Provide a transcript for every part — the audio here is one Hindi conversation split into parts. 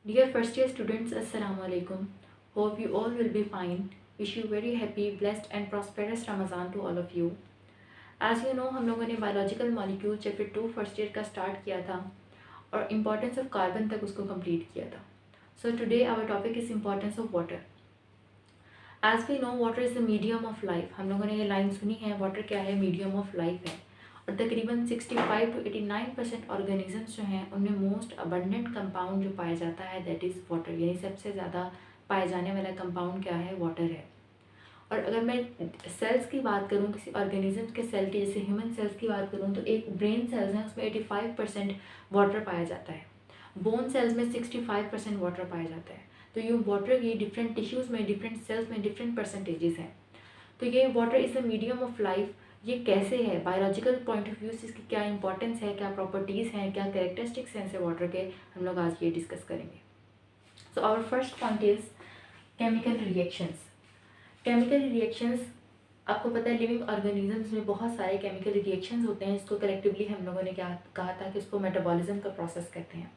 Dear first year students, Assalamu alaikum. Hope you all will be fine. Wish you very happy, blessed and prosperous Ramadan to all of you. As you know, हम लोगों ने biological molecule chapter 2 first year का स्टार्ट किया था और इम्पॉर्टेंस ऑफ कार्बन तक उसको कंप्लीट किया था. So today our topic is importance of water. As we know water is the medium of life. हम लोगों ने ये लाइन सुनी है, वाटर क्या है, मीडियम ऑफ लाइफ है. और तकरीबन 65 to 89% ऑर्गेनिजम्स जो हैं उनमें मोस्ट अबंडेंट कंपाउंड जो पाया जाता है दैट इज़ वाटर. यानी सबसे ज़्यादा पाए जाने वाला कंपाउंड क्या है, वाटर है. और अगर मैं सेल्स की बात करूँ, किसी ऑर्गेनिज्म के सेल की, जैसे ह्यूमन सेल्स की बात करूँ, तो एक ब्रेन सेल्स हैं उसमें 85% वाटर पाया जाता है. बोन सेल्स में 65% वाटर पाया जाता है. तो ये वाटर की डिफरेंट टिश्यूज़ में, डिफरेंट सेल्स में डिफरेंट परसेंटेजेस हैं. तो ये water is the medium of life. ये कैसे है बायोलॉजिकल पॉइंट ऑफ व्यू से, इसकी क्या इंपॉर्टेंस है, क्या प्रॉपर्टीज़ हैं, क्या कैरेक्टरिस्टिक्स हैं ऐसे वाटर के, हम लोग आज ये डिस्कस करेंगे. So our first point is chemical reactions. Chemical reactions, आपको पता है लिविंग ऑर्गेनिजम्स में बहुत सारे केमिकल रिएक्शंस होते हैं. इसको कलेक्टिवली हम लोगों ने क्या कहा था कि इसको मेटाबॉलिज्म का प्रोसेस कहते हैं.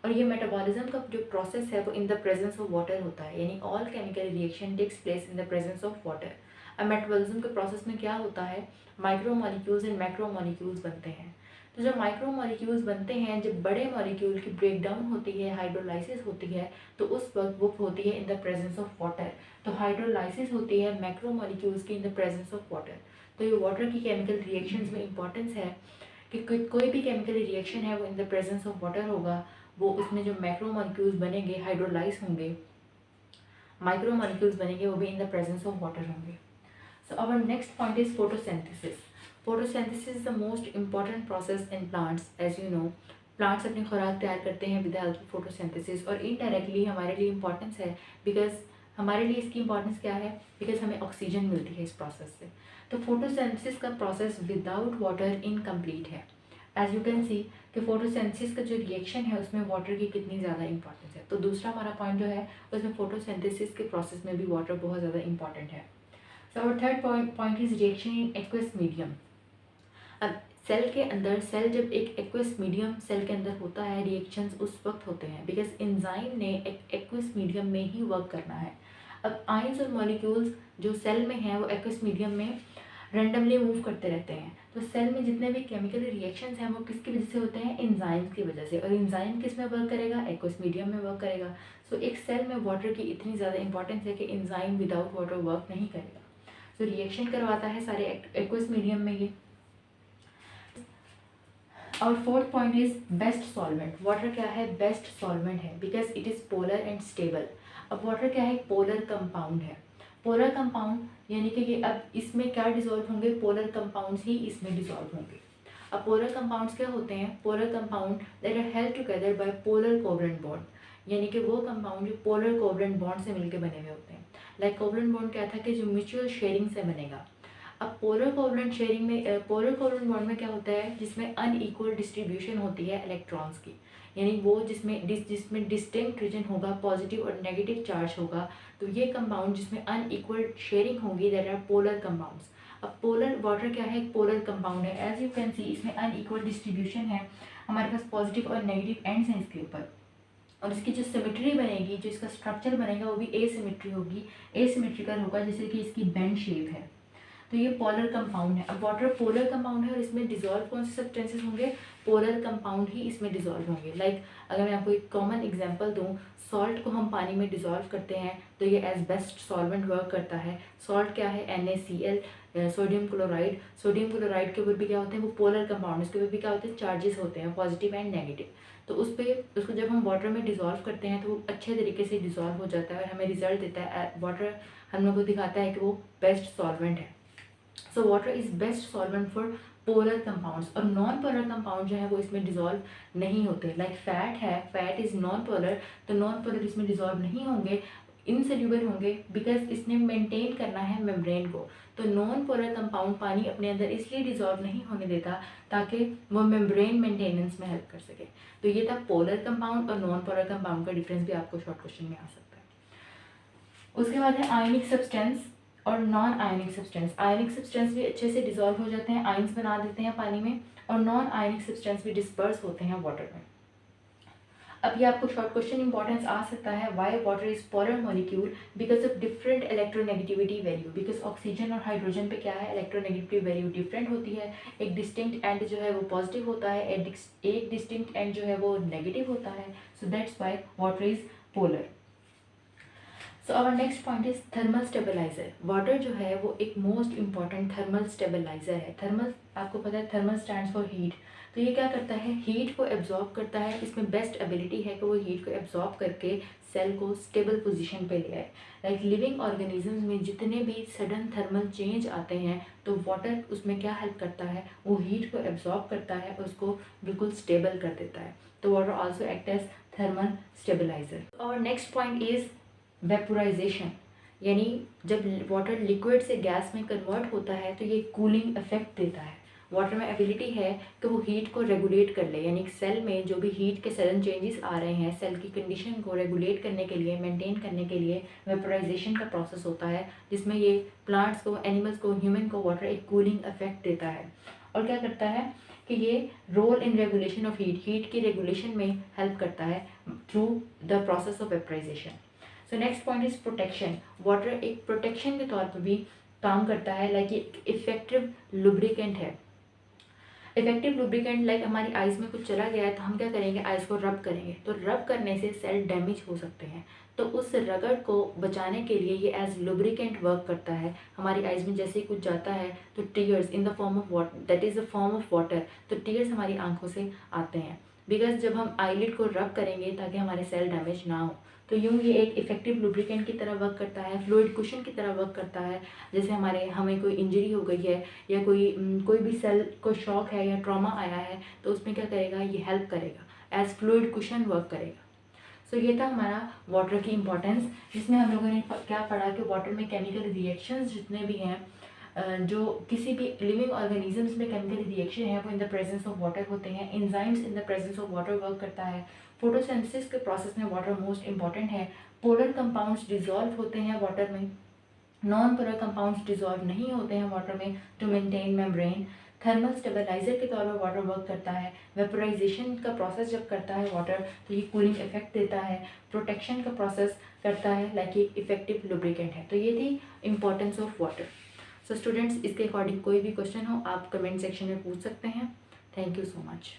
और ये मेटाबॉलिज्म का जो प्रोसेस है वो in the presence of water होता है. यानी all chemical reaction takes place in the presence of water. अब मेटाबॉलिज्म के प्रोसेस में क्या होता है, micro molecules and macro molecules बनते हैं. तो जब माइक्रो मॉलिक्यूल्स बनते हैं, जब बड़े मॉलिक्यूल की ब्रेकडाउन होती है, हाइड्रोलाइसिस होती है, तो उस वक्त वो होती है इन द प्रेजेंस ऑफ वाटर. तो हाइड्रोलाइसिस होती है मैक्रो मॉलिक्यूल्स की इन द प्रेजेंस ऑफ वाटर. तो ये वाटर की केमिकल रिएक्शंस में इंपॉर्टेंस है कि कोई भी केमिकल रिएक्शन है वो in the presence of water होगा. वो उसमें जो मैक्रो मॉलिक्यूल्स बनेंगे, हाइड्रोलाइज होंगे, माइक्रो मॉलिक्यूल्स बनेंगे, वो भी इन द प्रेजेंस ऑफ वाटर होंगे. So our next point is photosynthesis. Photosynthesis is the most important process in plants. As you know, plants अपनी खुराक तैयार करते हैं विद हेल्प ऑफ फोटोसिंथेसिस. और इनडायरेक्टली हमारे लिए इम्पॉर्टेंस है, बिकॉज हमारे लिए इसकी इम्पॉर्टेंस क्या है, बिकॉज हमें ऑक्सीजन मिलती है इस प्रोसेस से. तो फोटोसिंथेसिस का प्रोसेस विदाउट वाटर इनकम्प्लीट है. एज यू कैन सी कि फोटोसिंथेसिस का जो रिएक्शन है उसमें वाटर की कितनी ज़्यादा इंपॉर्टेंस है. तो दूसरा हमारा पॉइंट जो है उसमें फोटोसिंथेसिस के प्रोसेस में भी वाटर बहुत ज़्यादा इंपॉर्टेंट है. So our third point is reaction in aqueous medium. अब सेल के अंदर, सेल जब एक एक्वस मीडियम सेल के अंदर होता है, रिएक्शंस उस वक्त होते हैं बिकॉज एंजाइम ने एक एक्वस मीडियम में ही वर्क करना है. अब आयंस और मॉलिक्यूल्स जो सेल में हैं वो एक्वस मीडियम में रेंडमली मूव करते रहते हैं. तो सेल में जितने भी केमिकल रिएक्शंस हैं वो किसकी वजह से होते हैं, एंजाइम्स की वजह से. और एंजाइम किस में वर्क करेगा, एक्वस मीडियम में वर्क करेगा. सो एक सेल में वाटर की इतनी ज़्यादा इंपॉर्टेंस है कि एंजाइम विदाउट वाटर वर्क नहीं करेगा. तो रिएक्शन करवाता है सारे एक्वस मीडियम में ये. और fourth point is best solvent. Water क्या है, बेस्ट सॉल्वेंट है because it is polar and stable. अब वाटर क्या है, पोलर कंपाउंड है. पोलर कंपाउंड यानी कि अब इसमें क्या डिजोल्व होंगे, पोलर कंपाउंड्स ही इसमें डिजोल्व होंगे. अब पोलर कंपाउंड्स क्या होते हैं, polar compound that are held together by polar covalent bond. यानी कि वो कंपाउंड जो पोलर कोवलेंट बॉन्ड से मिलकर बने हुए होते हैं. लाइक कोवलेंट बॉन्ड क्या था कि जो म्यूचुअल शेयरिंग से बनेगा. अब पोलर कोवलेंट शेयरिंग में, पोलर कोवलेंट बॉन्ड में क्या होता है, जिसमें अनइक्वल डिस्ट्रीब्यूशन होती है इलेक्ट्रॉन्स की. यानी वो जिसमें डिस्टिंक्ट रीजन होगा, पॉजिटिव और नेगेटिव चार्ज होगा. तो ये कंपाउंड जिसमें अनइक्वल शेयरिंग होगी दैट आर पोलर कंपाउंड्स. अब पोलर वाटर क्या है, एक पोलर कंपाउंड है. एज यू कैन सी इसमें अनइक्वल डिस्ट्रीब्यूशन है, हमारे पास पॉजिटिव और नेगेटिव एंड्स हैं इसके ऊपर. और इसकी जो सिमेट्री बनेगी, जो इसका स्ट्रक्चर बनेगा वो भी एसिमेट्री होगी, एसिमेट्रिकल होगा, जैसे कि इसकी बेंड शेप है. तो ये पोलर कंपाउंड है. अब वाटर पोलर कंपाउंड है और इसमें डिजोल्व कौन से सब्सटेंसेस होंगे, पोलर कंपाउंड ही इसमें डिजोल्व होंगे. लाइक अगर मैं आपको एक कॉमन एग्जांपल दूं, सॉल्ट को हम पानी में डिजोल्व करते हैं तो ये एज बेस्ट सॉल्वेंट वर्क करता है. सॉल्ट क्या है, NaCl, sodium chloride. Sodium chloride के ऊपर भी क्या होते हैं, वो पोलर कंपाउंड, उसके ऊपर भी क्या होते हैं, चार्जेस होते हैं, पॉजिटिव एंड नेगेटिव. तो उसको जब हम वाटर में डिजोल्व करते हैं तो वो अच्छे तरीके से डिजोल्व हो जाता है और हमें रिजल्ट देता है. वाटर हम लोग को दिखाता है कि वो बेस्ट सॉल्वेंट है. So water is best solvent for polar compounds. और नॉन पोलर कंपाउंड जो है वो इसमें डिजोल्व नहीं होते. लाइक फैट है, फैट इज़ नॉन पोलर, तो नॉन पोलर इसमें डिजोल्व नहीं होंगे, इनसेल्यूबल होंगे बिकॉज इसने मेंटेन करना है मेम्ब्रेन को. तो नॉन पोलर कंपाउंड पानी अपने अंदर इसलिए डिजोल्व नहीं होने देता ताकि वो मेम्ब्रेन मेंटेनेंस में हेल्प कर सके. तो ये था पोलर कंपाउंड और नॉन पोलर कंपाउंड का डिफरेंस भी आपको शॉर्ट क्वेश्चन में आ सकता है. उसके बाद है आयनिक सब्सटेंस और नॉन आयनिक सब्सटेंस. आयनिक सब्सटेंस भी अच्छे से डिजोल्व हो जाते हैं, आयंस बना देते हैं पानी में, और नॉन आयनिक सब्सटेंस भी डिस्पर्स होते हैं वाटर में. अब ये आपको शॉर्ट क्वेश्चन इंपॉर्टेंस आ सकता है, why water is polar molecule, because of different electronegativity value. Because oxygen और हाइड्रोजन पे क्या है, इलेक्ट्रोनेगेटिविटी वैल्यू डिफरेंट होती है। एक डिस्टिंक्ट एंड जो है वो पॉजिटिव होता है, एक डिस्टिंक्ट एंड जो है वो नेगेटिव होता है। So that's why water is polar. So our next point is thermal stabiliser. Water जो है वो एक मोस्ट इंपॉर्टेंट थर्मल स्टेबलाइजर है। थर्मल, आपको पता है थर्मल स्टैंड्स फॉर हीट। तो ये क्या करता है, हीट को एब्जॉर्ब करता है। इसमें बेस्ट एबिलिटी है कि वो हीट को एब्जॉर्ब करके सेल को स्टेबल पोजीशन पे ले आए। लाइक लिविंग ऑर्गेनिजम्स में जितने भी सडन थर्मल चेंज आते हैं तो वाटर उसमें क्या हेल्प करता है, वो हीट को एब्जॉर्ब करता है और उसको बिल्कुल स्टेबल कर देता है। तो water also act as thermal stabiliser. और नेक्स्ट पॉइंट इज वेपोराइजेशन, यानी जब वाटर लिक्विड से गैस में कन्वर्ट होता है तो ये कूलिंग इफेक्ट देता है। वाटर में एबिलिटी है कि वो हीट को रेगुलेट कर ले, यानी सेल में जो भी हीट के सडन चेंजेस आ रहे हैं, सेल की कंडीशन को रेगुलेट करने के लिए, मेंटेन करने के लिए वेपोराइजेशन का प्रोसेस होता है, जिसमें ये प्लांट्स को, एनिमल्स को, ह्यूमन को वाटर एक कूलिंग इफेक्ट देता है। और क्या करता है कि ये role in regulation of heat की रेगुलेशन में हेल्प करता है through the process of vaporisation. So next point is protection. Water एक प्रोटेक्शन के तौर पर भी काम करता है, लाइक ये इफेक्टिव लुब्रिकेंट है। इफेक्टिव लुब्रिकेंट, लाइक हमारी आइज़ में कुछ चला गया है तो हम क्या करेंगे, आइज़ को रब करेंगे, तो रब करने से सेल डैमेज हो सकते हैं। तो उस रगड़ को बचाने के लिए ये एज लुब्रिकेंट वर्क करता है। हमारी आइज़ में जैसे ही कुछ जाता है तो tears in the form of water, that is the form of water, तो टीयर्स हमारी आंखों से आते हैं। बिकॉज जब हम आईलिड को रब करेंगे ताकि हमारे सेल डैमेज ना हो, तो यूँ ये एक इफेक्टिव लुब्रिकेंट की तरह वर्क करता है, फ्लूइड कुशन की तरह वर्क करता है। जैसे हमें कोई इंजरी हो गई है या कोई भी सेल को शॉक है या ट्रॉमा आया है तो उसमें क्या करेगा, ये हेल्प करेगा, एज फ्लूइड कुशन वर्क करेगा। सो ये था हमारा वाटर की इंपॉर्टेंस, जिसमें हम लोगों ने क्या पढ़ा कि वाटर में केमिकल रिएक्शंस जितने भी हैं, जो किसी भी लिविंग ऑर्गेनिजम्स में केमिकल रिएक्शन है वो in the presence of water होते हैं। Enzymes in the presence of water work करता है। फोटोसिंथेसिस के प्रोसेस में वाटर मोस्ट इंपॉर्टेंट है। पोलर कंपाउंड्स डिजॉल्व होते हैं वाटर में, नॉन पोलर कंपाउंड्स डिजॉल्व नहीं होते हैं वाटर में to maintain membrane. Thermal stabiliser के तौर पर वाटर वर्क करता है। वेपोराइजेशन का प्रोसेस जब करता है वाटर तो ये कूलिंग इफेक्ट देता है। प्रोटेक्शन का प्रोसेस करता है, लाइक ये इफेक्टिव लुब्रिकेंट है। तो ये थी importance of water. So students, इसके अकॉर्डिंग कोई भी क्वेश्चन हो आप कमेंट सेक्शन में पूछ सकते हैं। Thank you so much.